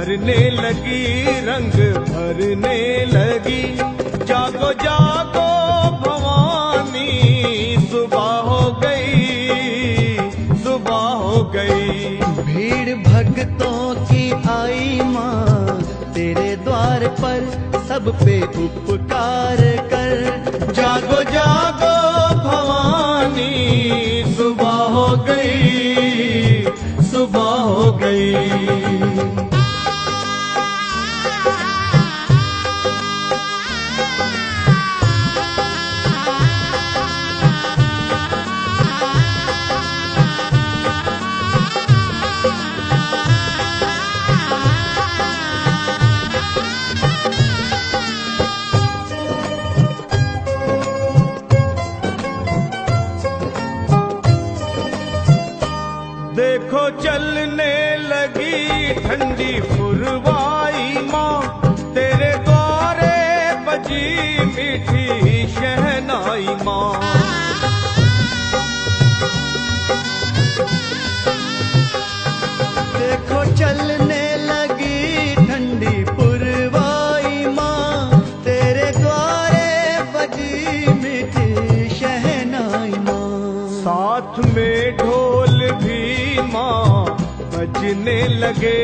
भरने लगी, रंग भरने लगी। जागो जागो भवानी, सुबह हो गई, सुबह हो गई। भीड़ भक्तों की आई माँ तेरे द्वार पर, सब पे उपकार कर। जागो जागो भवानी, सुबह हो गई, सुबह हो गई। देखो चलने लगी ठंडी पुरवाई माँ, तेरे द्वारे बजी मीठी शहनाई माँ। देखो चलने लगी ठंडी पुरवाई माँ, तेरे द्वारे बजी मीठी शहनाई माँ। साथ में ढोल भी माँ बजने लगे,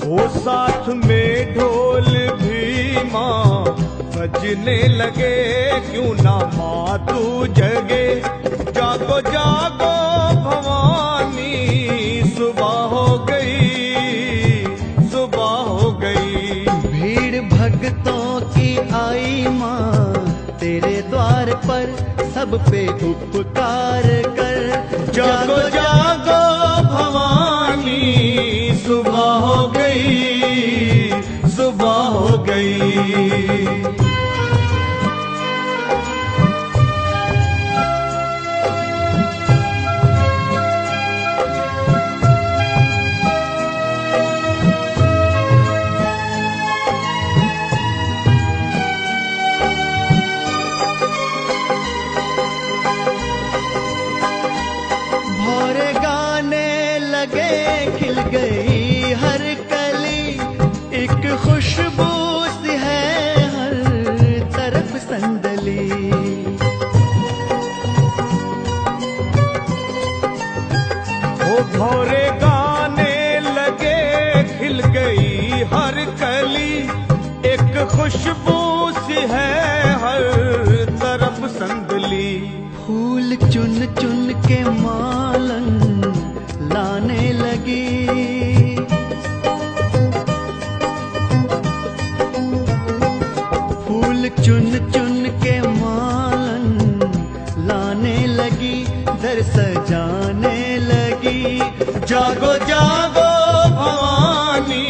वो साथ में ढोल भी माँ बजने लगे। क्यों ना माँ तू जगे, जागो जागो भवानी, सुबह हो गई, सुबह हो गई। भीड़ भक्तों की आई माँ तेरे द्वार पर, सब पे उपकार कर। जागो जागो भवानी, सुबह हो गई, सुबह हो गई। भौरे गाने लगे, खिल गई हर कली, एक खुशबू सी है हर तरफ संदली। वो भौरे गाने लगे, खिल गई हर कली, एक खुशबू सी है हर तरफ संदली। फूल चुन चुन के मालन लाने लगी, फूल चुन चुन के मालन लाने लगी, दर सजाने लगी। जागो जागो भवानी,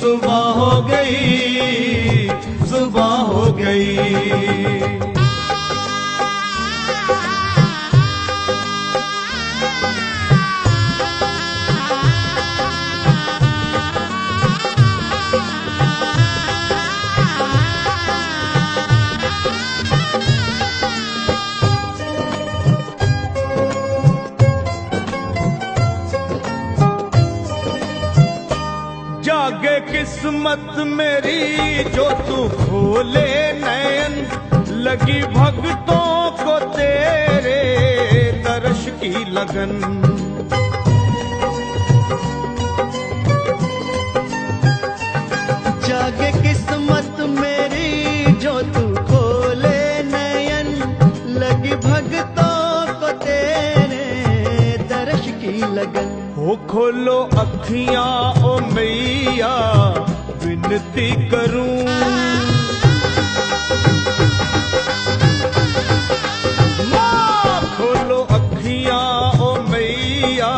सुबह हो गई, सुबह हो गई। जागे किस्मत मेरी जो तू खोले नयन, लगी भक्तों को तेरे दर्श की लगन। जागे किस्मत मेरी जो तू खोले नयन, लगी भक्तों को तेरे दर्श की लगन। हो खोलो अखियां ओ मैया, विनती करूं, माँ खोलो अखियां ओ मैया,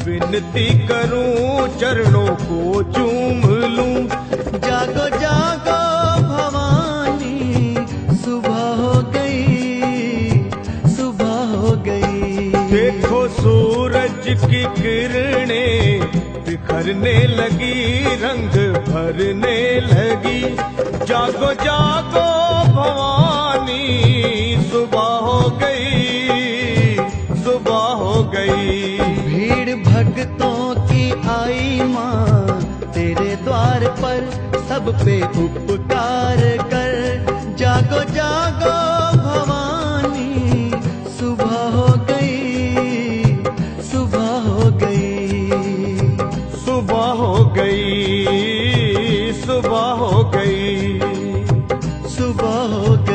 विनती करूं, चरणों को चूम लूं। जागो जागो भवानी, सुबह हो गई, सुबह हो गई। देखो सूरज की किरणें बिखरने लगी, रंग भरने लगी। जागो जागो भवानी, सुबह हो गई, सुबह हो गई। भीड़ भक्तों की आई माँ तेरे द्वार पर, सब पे उपकार कर। जागो जागो भवानी, सुबह हो गई, सुबह हो गई, सुबह हो गई, सुबह हो गई, सुबह हो गई।